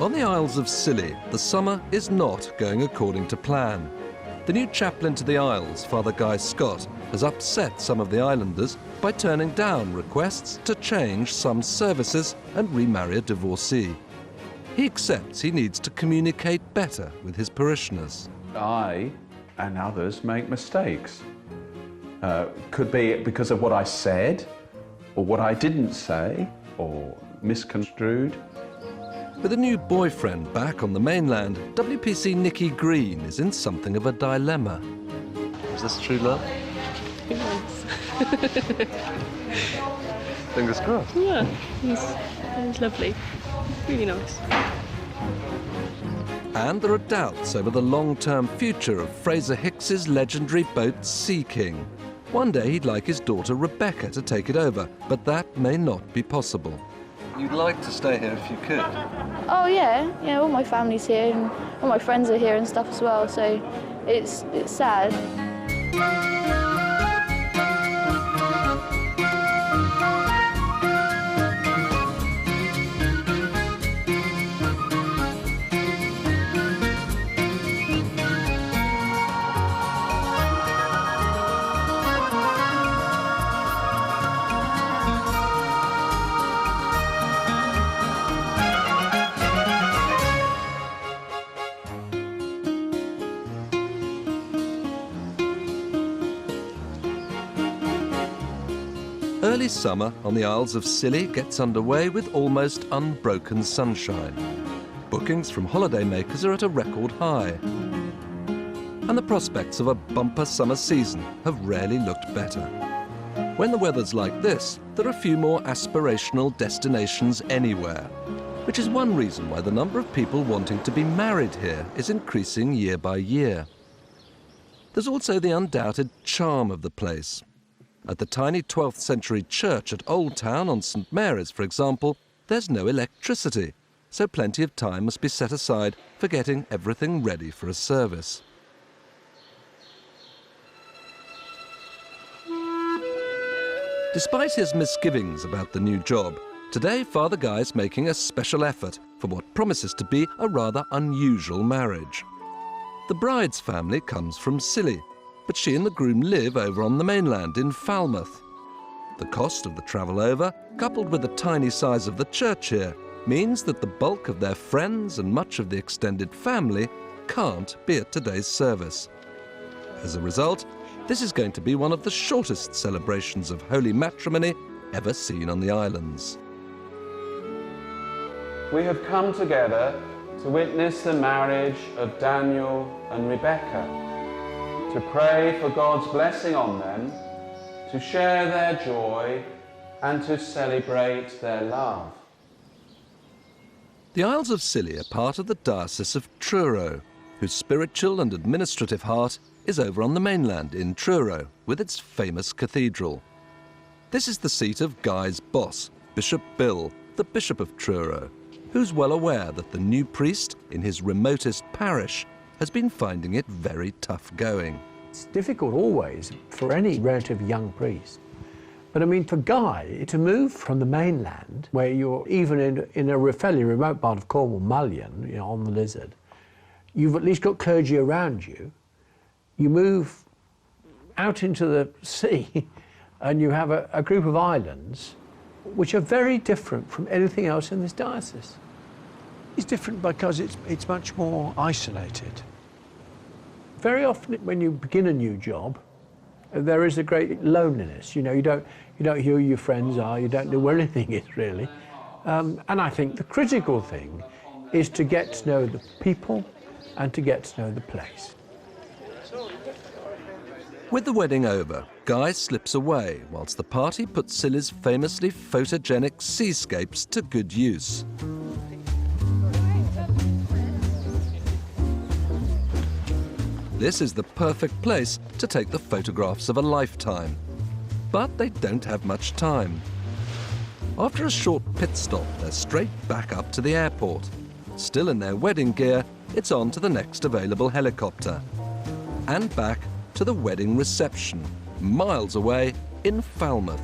On the Isles of Scilly, the summer is not going according to plan. The new chaplain to the Isles, Father Guy Scott, has upset some of the islanders by turning down requests to change some services and remarry a divorcee. He accepts he needs to communicate better with his parishioners. I and others make mistakes. Could be because of what I said, or what I didn't say, or misconstrued. With a new boyfriend back on the mainland, WPC Nikki Green is in something of a dilemma. Is this true love? Who knows? Fingers crossed. Yeah, he's lovely. Really nice. And there are doubts over the long-term future of Fraser Hicks's legendary boat Sea King. One day he'd like his daughter Rebecca to take it over, but that may not be possible. You'd like to stay here if you could? Oh yeah, all my family's here and all my friends are here and stuff as well, so it's sad. Early summer on the Isles of Scilly gets underway with almost unbroken sunshine. Bookings from holidaymakers are at a record high. And the prospects of a bumper summer season have rarely looked better. When the weather's like this, there are few more aspirational destinations anywhere, which is one reason why the number of people wanting to be married here is increasing year by year. There's also the undoubted charm of the place. At the tiny 12th century church at Old Town on St Mary's, for example, there's no electricity, so plenty of time must be set aside for getting everything ready for a service. Despite his misgivings about the new job, today Father Guy's making a special effort for what promises to be a rather unusual marriage. The bride's family comes from Scilly, but she and the groom live over on the mainland in Falmouth. The cost of the travel over, coupled with the tiny size of the church here, means that the bulk of their friends and much of the extended family can't be at today's service. As a result, this is going to be one of the shortest celebrations of holy matrimony ever seen on the islands. We have come together to witness the marriage of Daniel and Rebecca, to pray for God's blessing on them, to share their joy and to celebrate their love. The Isles of Scilly are part of the Diocese of Truro, whose spiritual and administrative heart is over on the mainland in Truro, with its famous cathedral. This is the seat of Guy's boss, Bishop Bill, the Bishop of Truro, who's well aware that the new priest in his remotest parish has been finding it very tough going. It's difficult always for any relatively young priest. But I mean, for Guy, to move from the mainland, where you're even in a fairly remote part of Cornwall, Mullion, on the Lizard, you've at least got clergy around you. You move out into the sea and you have a group of islands which are very different from anything else in this diocese. It's different because it's much more isolated. Very often when you begin a new job, there is a great loneliness. You don't know who your friends are, you don't know where anything is really. And I think the critical thing is to get to know the people and to get to know the place. With the wedding over, Guy slips away whilst the party puts Scilly's famously photogenic seascapes to good use. This is the perfect place to take the photographs of a lifetime. But they don't have much time. After a short pit stop, they're straight back up to the airport. Still in their wedding gear, it's on to the next available helicopter. And back to the wedding reception, miles away in Falmouth,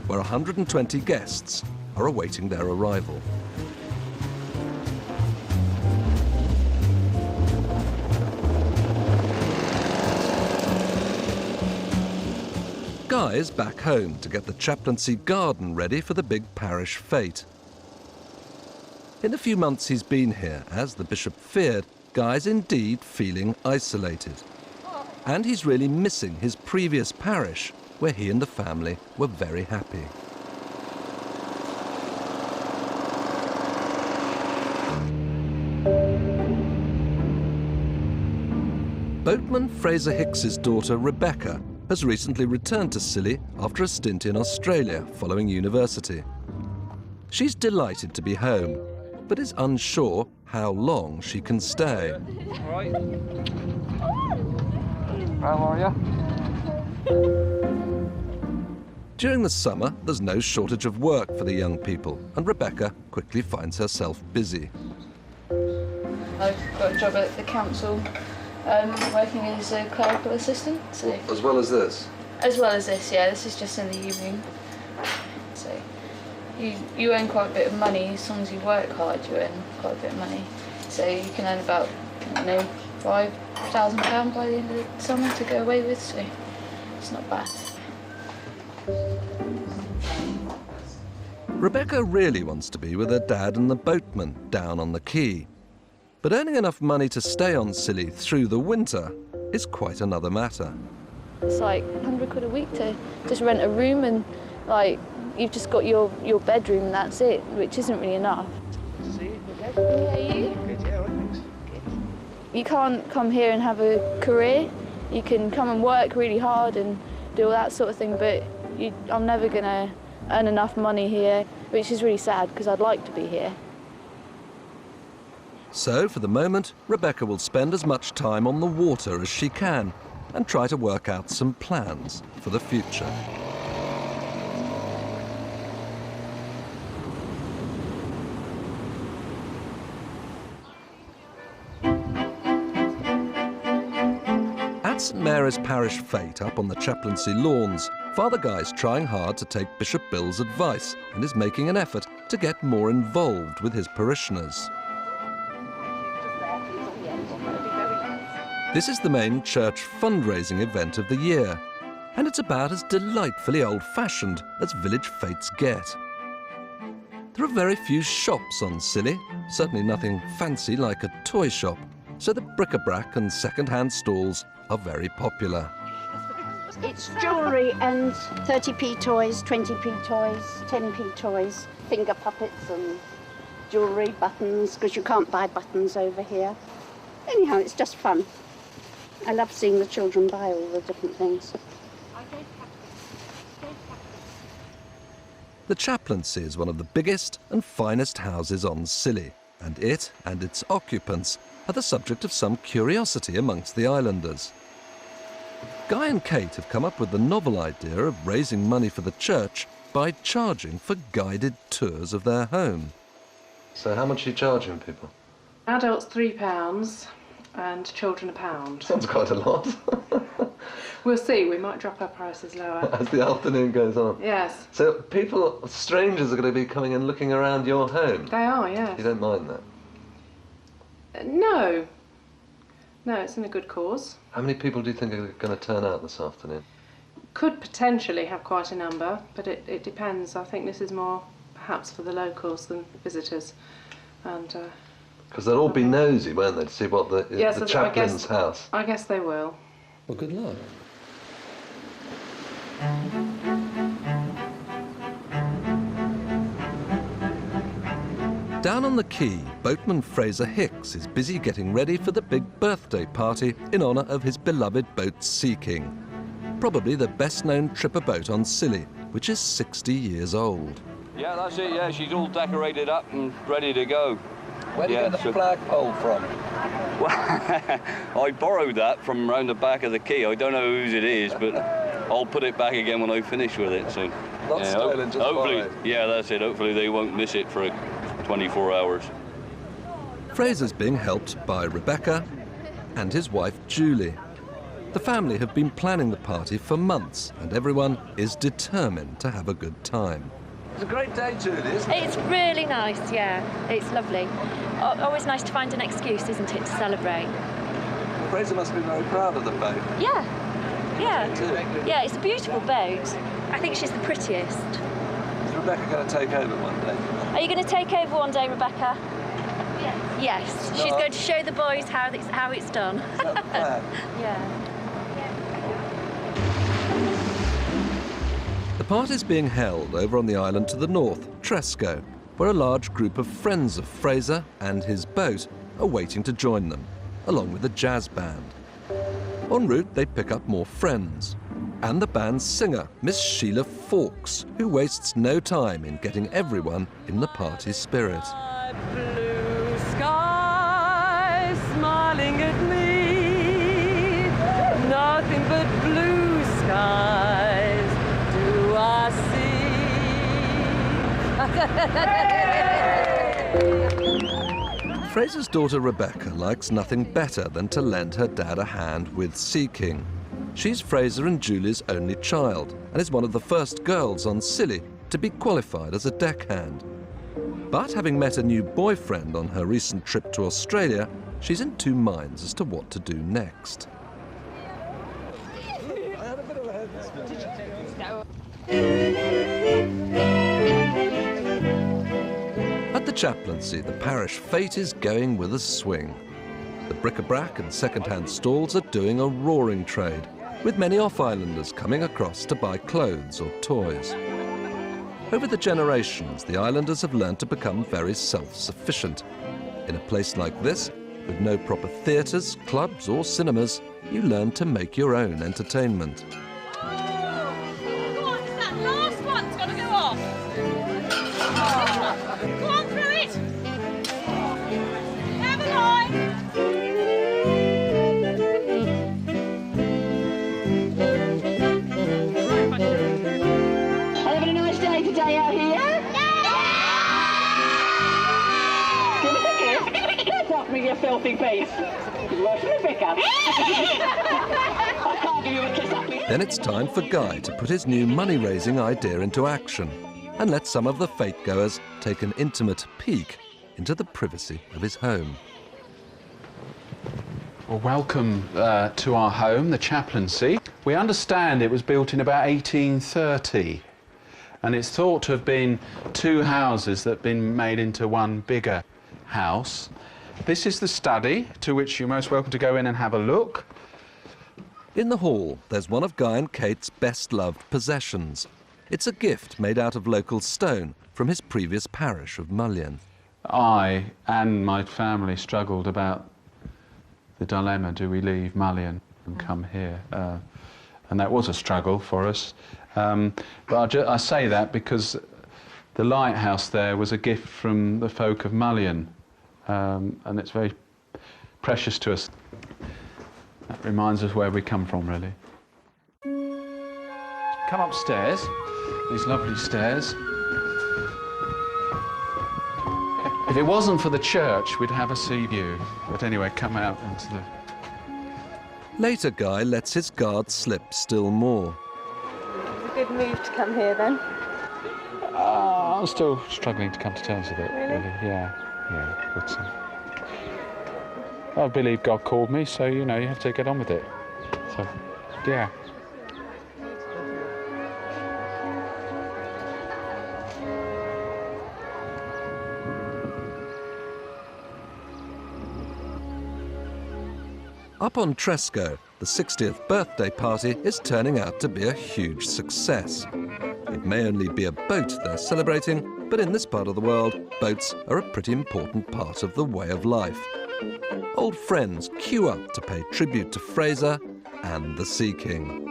where 120 guests are awaiting their arrival. Guy is back home to get the chaplaincy garden ready for the big parish fete. In the few months he's been here, as the bishop feared, Guy's indeed feeling isolated. And he's really missing his previous parish, where he and the family were very happy. Boatman Fraser Hicks's daughter Rebecca has recently returned to Scilly after a stint in Australia following university. She's delighted to be home, but is unsure how long she can stay. All right. How are you? During the summer, there's no shortage of work for the young people, and Rebecca quickly finds herself busy. I've got a job at the council, working as a clerical assistant. So. As well as this? As well as this, yeah. This is just in the evening. So you earn quite a bit of money. As long as you work hard, you earn quite a bit of money. So you can earn about, £5,000 by the end of the summer to go away with, so it's not bad. Rebecca really wants to be with her dad and the boatman down on the quay. But earning enough money to stay on Scilly through the winter is quite another matter. It's like £100 a week to just rent a room, and you've just got your bedroom and that's it, which isn't really enough. You can't come here and have a career. You can come and work really hard and do all that sort of thing, but I'm never going to earn enough money here, which is really sad because I'd like to be here. So, for the moment, Rebecca will spend as much time on the water as she can and try to work out some plans for the future. At St Mary's Parish Fete up on the chaplaincy lawns, Father Guy's trying hard to take Bishop Bill's advice and is making an effort to get more involved with his parishioners. This is the main church fundraising event of the year, and it's about as delightfully old-fashioned as village fetes get. There are very few shops on Scilly, certainly nothing fancy like a toy shop, so the bric-a-brac and second-hand stalls are very popular. It's jewellery and 30p toys, 20p toys, 10p toys, finger puppets and jewellery, buttons, because you can't buy buttons over here. Anyhow, it's just fun. I love seeing the children buy all the different things. The chaplaincy is one of the biggest and finest houses on Scilly, and it and its occupants are the subject of some curiosity amongst the islanders. Guy and Kate have come up with the novel idea of raising money for the church by charging for guided tours of their home. So how much are you charging people? Adults £3 and children £1. Sounds quite a lot. We'll see, we might drop our prices lower. As the afternoon goes on. Yes. So people, strangers are going to be coming and looking around your home? They are, yes. You don't mind that? No. No, it's in a good cause. How many people do you think are going to turn out this afternoon? Could potentially have quite a number, but it depends. I think this is more perhaps for the locals than visitors. And because they'll all be nosy, won't they, to see what the chaplain's house? I guess they will. Well, good luck. Down on the quay, boatman Fraser Hicks is busy getting ready for the big birthday party in honour of his beloved boat Sea King. Probably the best-known tripper boat on Scilly, which is 60 years old. Yeah, that's it, yeah, she's all decorated up and ready to go. Where do you get the flagpole from? Well, I borrowed that from around the back of the quay. I don't know whose it is, but I'll put it back again when I finish with it. So, Not stolen, just hopefully, borrowed. yeah, that's it. Hopefully they won't miss it for 24 hours. Fraser's being helped by Rebecca and his wife Julie. The family have been planning the party for months, and everyone is determined to have a good time. It's a great day, Julie, isn't it? It's really nice, yeah. It's lovely. Always nice to find an excuse, isn't it, to celebrate? Fraser must be very proud of the boat. Yeah. Yeah. Yeah, it's a beautiful boat. I think she's the prettiest. Is Rebecca going to take over one day? Are you going to take over one day, Rebecca? Yes. She's going to show the boys how it's done. Yeah. The party's being held over on the island to the north, Tresco, where a large group of friends of Fraser and his boat are waiting to join them, along with a jazz band. En route, they pick up more friends, and the band's singer, Miss Sheila Fawkes, who wastes no time in getting everyone in the party spirit. Blue skies smiling at me, nothing but blue skies do I see. Fraser's daughter Rebecca likes nothing better than to lend her dad a hand with Sea King. She's Fraser and Julie's only child and is one of the first girls on Scilly to be qualified as a deckhand. But having met a new boyfriend on her recent trip to Australia, she's in two minds as to what to do next. At the chaplaincy, the parish fete is going with a swing. The bric-a-brac and second-hand stalls are doing a roaring trade, with many off-islanders coming across to buy clothes or toys. Over the generations, the islanders have learned to become very self-sufficient. In a place like this, with no proper theatres, clubs or cinemas, you learn to make your own entertainment. Your filthy face. Rebecca. I can't give you a kiss up. Then it's time for Guy to put his new money-raising idea into action and let some of the fete-goers take an intimate peek into the privacy of his home. Well, welcome to our home, the chaplaincy. We understand it was built in about 1830, and it's thought to have been two houses that have been made into one bigger house. This is the study, to which you're most welcome to go in and have a look. In the hall, there's one of Guy and Kate's best-loved possessions. It's a gift made out of local stone from his previous parish of Mullion. I and my family struggled about the dilemma, do we leave Mullion and come here? And that was a struggle for us. But I say that because the lighthouse there was a gift from the folk of Mullion. And it's very precious to us. That reminds us where we come from, really. Come upstairs, these lovely stairs. If it wasn't for the church, we'd have a sea view. But anyway, come out into the... Later, Guy lets his guard slip still more. It's a good move to come here, then. I'm still struggling to come to terms with it, really. Yeah, but I believe God called me, so, you know, you have to get on with it. So, yeah. Up on Tresco, the 60th birthday party is turning out to be a huge success. It may only be a boat they're celebrating, but in this part of the world, boats are a pretty important part of the way of life. Old friends queue up to pay tribute to Fraser and the Sea King.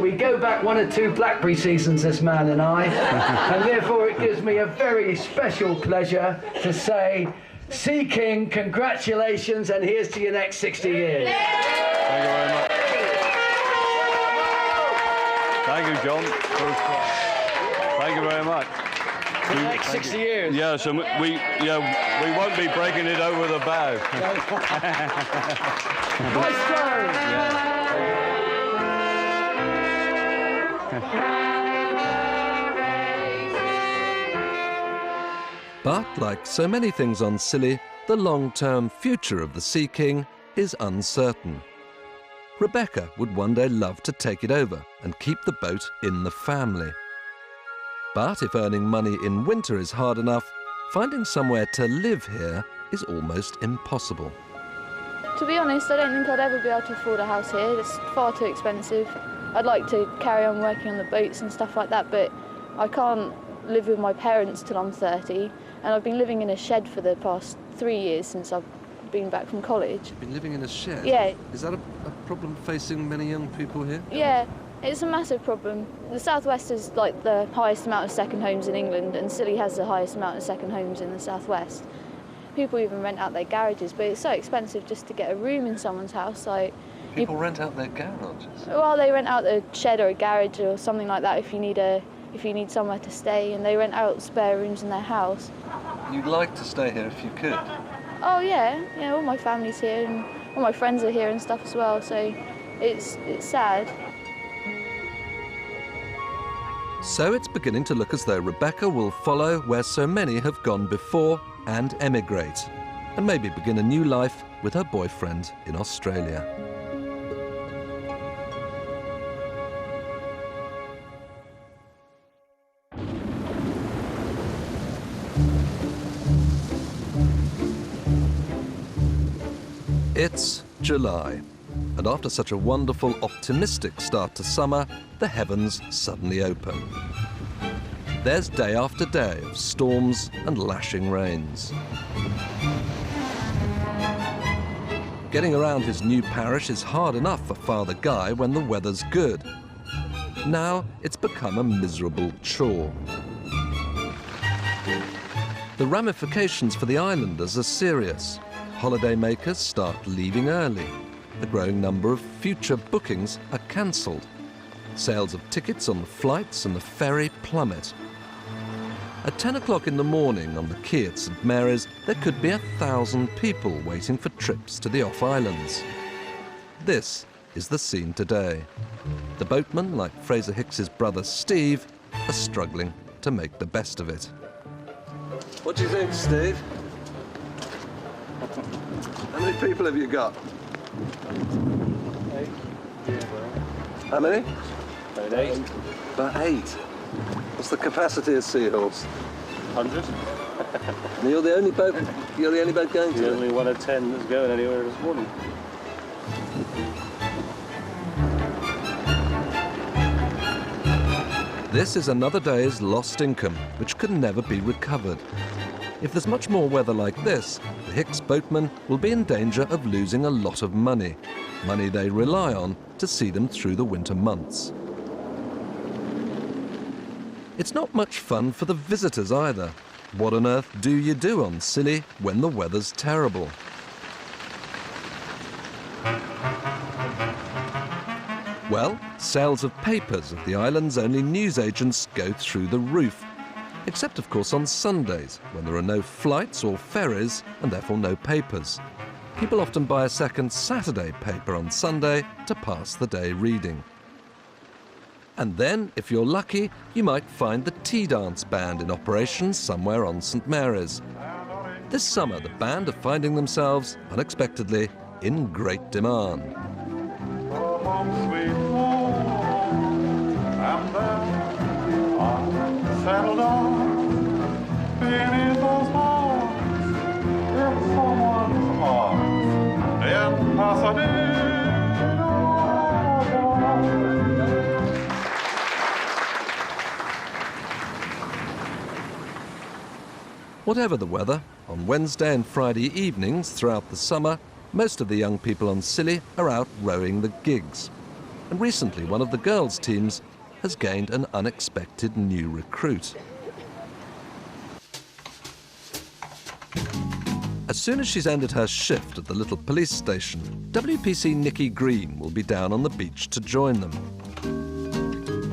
We go back one or two blackberry seasons, this man and I, and therefore it gives me a very special pleasure to say, Sea King, congratulations, and here's to your next 60 years. Thank you very much. Thank you, John. Thank you very much. For the next 60 years. Yeah, so we won't be breaking it over the bow. Nice try. But, like so many things on Scilly, the long-term future of the Sea King is uncertain. Rebecca would one day love to take it over and keep the boat in the family. But if earning money in winter is hard enough, finding somewhere to live here is almost impossible. To be honest, I don't think I'd ever be able to afford a house here. It's far too expensive. I'd like to carry on working on the boats and stuff like that, but I can't live with my parents till I'm 30, and I've been living in a shed for the past 3 years since I've been back from college. You've been living in a shed? Yeah. Is that a problem facing many young people here? Yeah, it's a massive problem. The southwest is like the highest amount of second homes in England, and Scilly has the highest amount of second homes in the southwest. People even rent out their garages, but it's so expensive just to get a room in someone's house. Like, People rent out their garages? Well, they rent out a shed or a garage or something like that if you need somewhere to stay, and they rent out spare rooms in their house. You'd like to stay here if you could? Oh yeah, all my family's here and all my friends are here and stuff as well, so it's sad. So it's beginning to look as though Rebecca will follow where so many have gone before and emigrate, and maybe begin a new life with her boyfriend in Australia. It's July, and after such a wonderful, optimistic start to summer, the heavens suddenly open. There's day after day of storms and lashing rains. Getting around his new parish is hard enough for Father Guy when the weather's good. Now it's become a miserable chore. The ramifications for the islanders are serious. Holidaymakers start leaving early. A growing number of future bookings are cancelled. Sales of tickets on the flights and the ferry plummet. At 10 o'clock in the morning on the quay at St Mary's, there could be 1,000 people waiting for trips to the off-islands. This is the scene today. The boatmen, like Fraser Hicks's brother Steve, are struggling to make the best of it. What do you think, Steve? How many people have you got? 8. How many? About 8. About 8. What's the capacity of Seahorse? 100. And you're the only boat going to The it? only one of 10 that's going anywhere this morning. This is another day's lost income, which can never be recovered. If there's much more weather like this, the Hicks boatmen will be in danger of losing a lot of money they rely on to see them through the winter months. It's not much fun for the visitors either. What on earth do you do on Scilly when the weather's terrible? Well, sales of papers of the island's only newsagents go through the roof. Except, of course, on Sundays, when there are no flights or ferries and therefore no papers. People often buy a second Saturday paper on Sunday to pass the day reading. And then, if you're lucky, you might find the tea dance band in operation somewhere on St Mary's. This summer, the band are finding themselves, unexpectedly, in great demand. Settled on beneath those palms in someone's arms in Pasadena. Whatever the weather, on Wednesday and Friday evenings throughout the summer, most of the young people on Scilly are out rowing the gigs. And recently, one of the girls' teams has gained an unexpected new recruit. As soon as she's ended her shift at the little police station, WPC Nikki Green will be down on the beach to join them.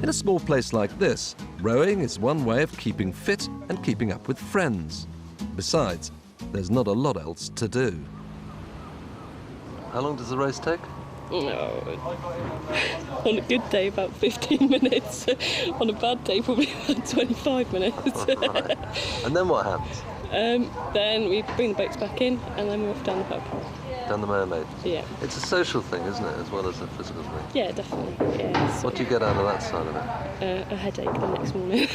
In a small place like this, rowing is one way of keeping fit and keeping up with friends. Besides, there's not a lot else to do. How long does the race take? No. On a good day, about 15 minutes. On a bad day, probably about 25 minutes. And then what happens? Then we bring the boats back in and then we're off down the pub. Done the mermaid? Yeah. It's a social thing, isn't it, as well as a physical thing? Yeah, definitely. Yeah, What do you get out of that side of it? a headache the next morning.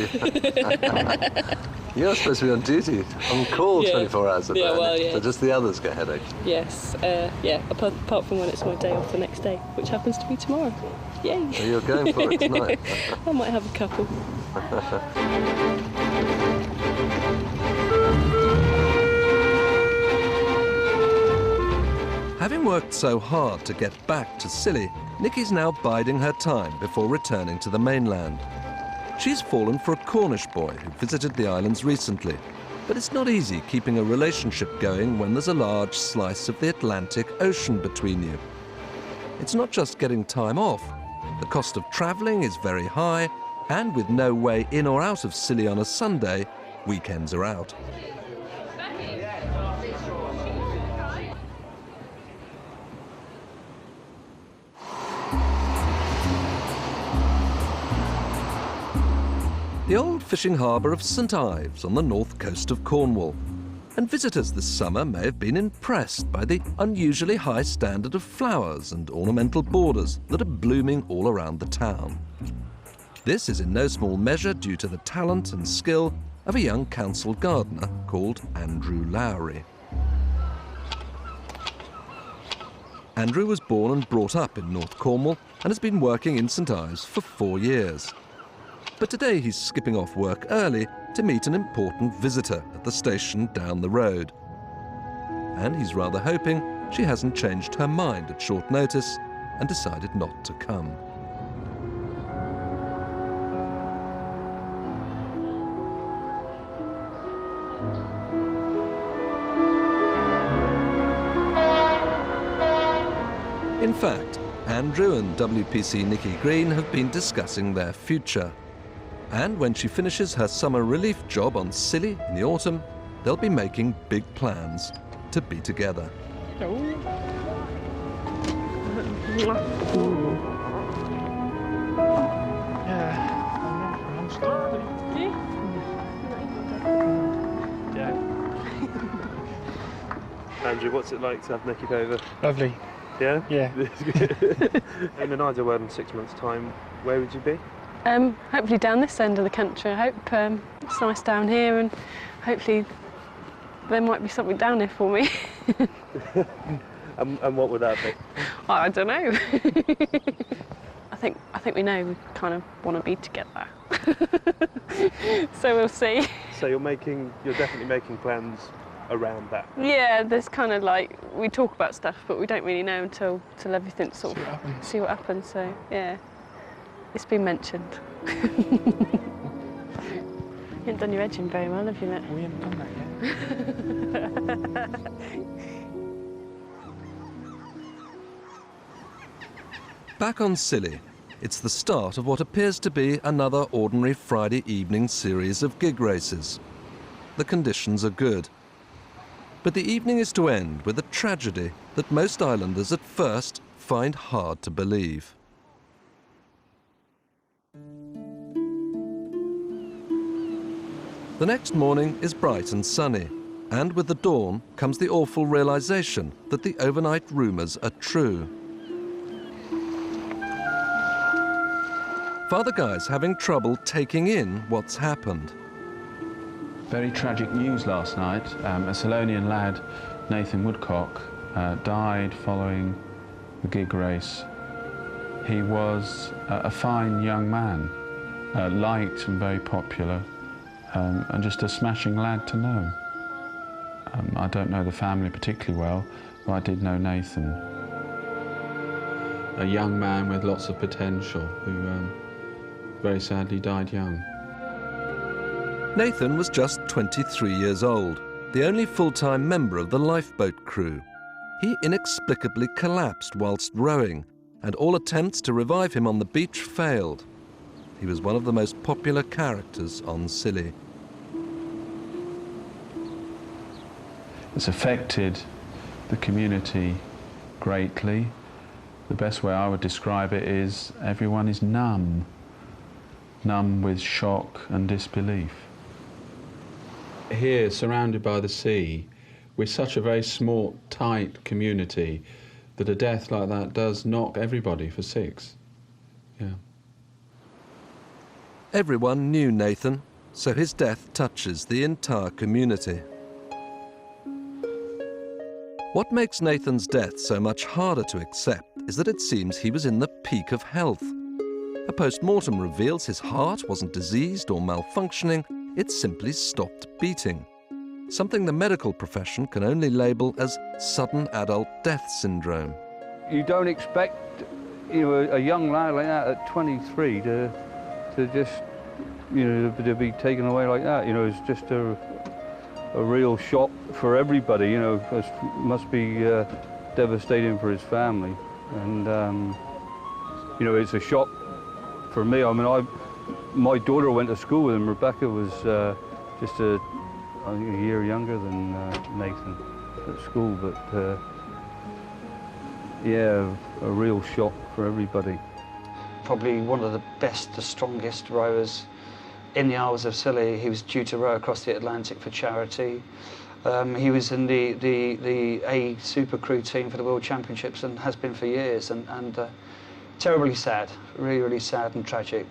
You're supposed to be on duty, on call 24 hours a day. Yeah, well, yeah. So just the others get headaches. Yes, yeah, apart from when it's my day off the next day, which happens to be tomorrow. Yay! So you're going for it tonight? I might have a couple. Having worked so hard to get back to Scilly, Nikki's now biding her time before returning to the mainland. She's fallen for a Cornish boy who visited the islands recently, but it's not easy keeping a relationship going when there's a large slice of the Atlantic Ocean between you. It's not just getting time off. The cost of travelling is very high, and with no way in or out of Scilly on a Sunday, weekends are out. The old fishing harbour of St Ives on the north coast of Cornwall. And visitors this summer may have been impressed by the unusually high standard of flowers and ornamental borders that are blooming all around the town. This is in no small measure due to the talent and skill of a young council gardener called Andrew Lowry. Andrew was born and brought up in North Cornwall and has been working in St Ives for 4 years. But today he's skipping off work early to meet an important visitor at the station down the road. And he's rather hoping she hasn't changed her mind at short notice and decided not to come. In fact, Andrew and WPC Nikki Green have been discussing their future. And when she finishes her summer relief job on Scilly in the autumn, they'll be making big plans to be together. Andrew, what's it like to have Nikki over? Lovely. Yeah? Yeah. In an ideal world in 6 months' time, where would you be? Hopefully down this end of the country. I hope it's nice down here, and hopefully there might be something down here for me. And what would that be? I don't know. I think we know we kind of want to be together. So we'll see. So you're definitely making plans around that. Yeah, there's kind of like, we talk about stuff, but we don't really know until everything sort of see what happens. So yeah, it's been mentioned. You haven't done your edging very well, have you, Matt? We haven't done that yet. Back on Scilly, it's the start of what appears to be another ordinary Friday evening series of gig races. The conditions are good. But the evening is to end with a tragedy that most islanders at first find hard to believe. The next morning is bright and sunny, and with the dawn comes the awful realization that the overnight rumours are true. Father Guy's having trouble taking in what's happened. Very tragic news last night. A Scillonian lad, Nathan Woodcock, died following the gig race. He was a fine young man, liked and very popular, and just a smashing lad to know. I don't know the family particularly well, but I did know Nathan. A young man with lots of potential who very sadly died young. Nathan was just 23 years old, the only full-time member of the lifeboat crew. He inexplicably collapsed whilst rowing, and all attempts to revive him on the beach failed. He was one of the most popular characters on Scilly. It's affected the community greatly. The best way I would describe it is everyone is numb with shock and disbelief. Here, surrounded by the sea, We're such a very small, tight community that a death like that does knock everybody for six. Yeah. Everyone knew Nathan, so his death touches the entire community. What makes Nathan's death so much harder to accept is that it seems he was in the peak of health. A post-mortem reveals his heart wasn't diseased or malfunctioning, it simply stopped beating. Something the medical profession can only label as sudden adult death syndrome. You don't expect, you know, a young lad like that at 23 to just, you know, to be taken away like that. You know, it's just a real shock for everybody. You know, it must be devastating for his family, and you know, it's a shock for me. I mean, my daughter went to school with him. Rebecca was just a year younger than Nathan at school, but yeah, a real shock for everybody. Probably one of the best, the strongest rowers in the Isles of Scilly. He was due to row across the Atlantic for charity. He was in the A Super Crew team for the World Championships and has been for years, and terribly sad, really, really sad and tragic.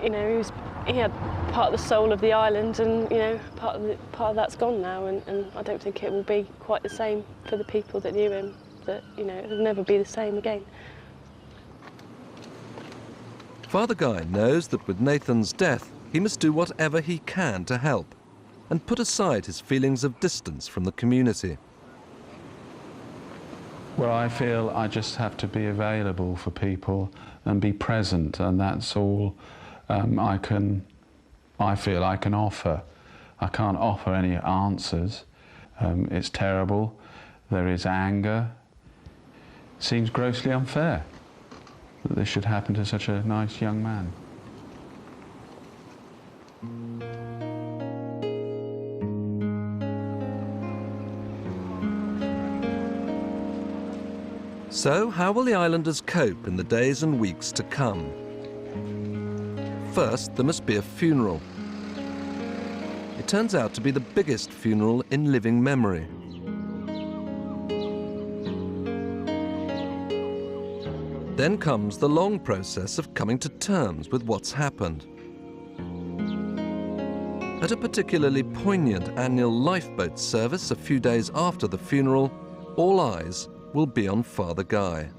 You know, he had part of the soul of the island, and you know, part of that's gone now, and I don't think it will be quite the same for the people that knew him. That, you know, it'll never be the same again. Father Guy knows that with Nathan's death, he must do whatever he can to help and put aside his feelings of distance from the community. Well, I feel I just have to be available for people and be present, and that's all I feel I can offer. I can't offer any answers. It's terrible. There is anger. It seems grossly unfair that this should happen to such a nice young man. So, how will the islanders cope in the days and weeks to come? First, there must be a funeral. It turns out to be the biggest funeral in living memory. Then comes the long process of coming to terms with what's happened. At a particularly poignant annual lifeboat service a few days after the funeral, all eyes will be on Father Guy.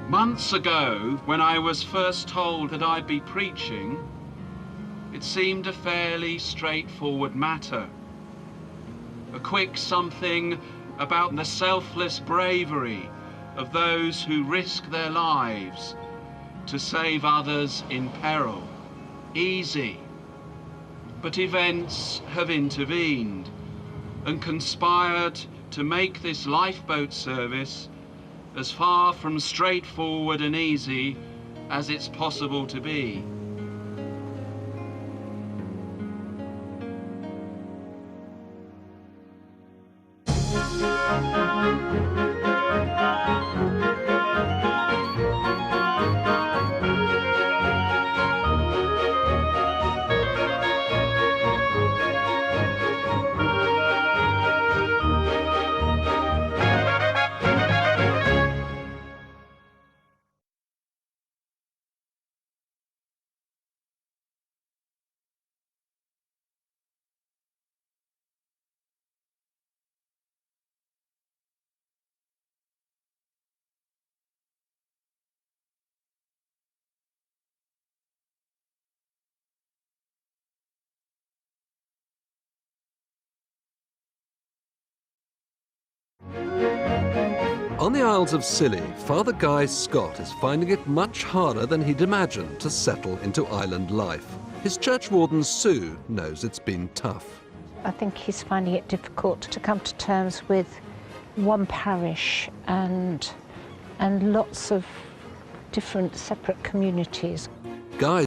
Months ago, when I was first told that I'd be preaching, it seemed a fairly straightforward matter. A quick something about the selfless bravery of those who risk their lives to save others in peril. Easy. But events have intervened and conspired to make this lifeboat service as far from straightforward and easy as it's possible to be. On the Isles of Scilly, Father Guy Scott is finding it much harder than he'd imagined to settle into island life. His churchwarden Sue knows it's been tough. I think he's finding it difficult to come to terms with one parish and lots of different separate communities. Guy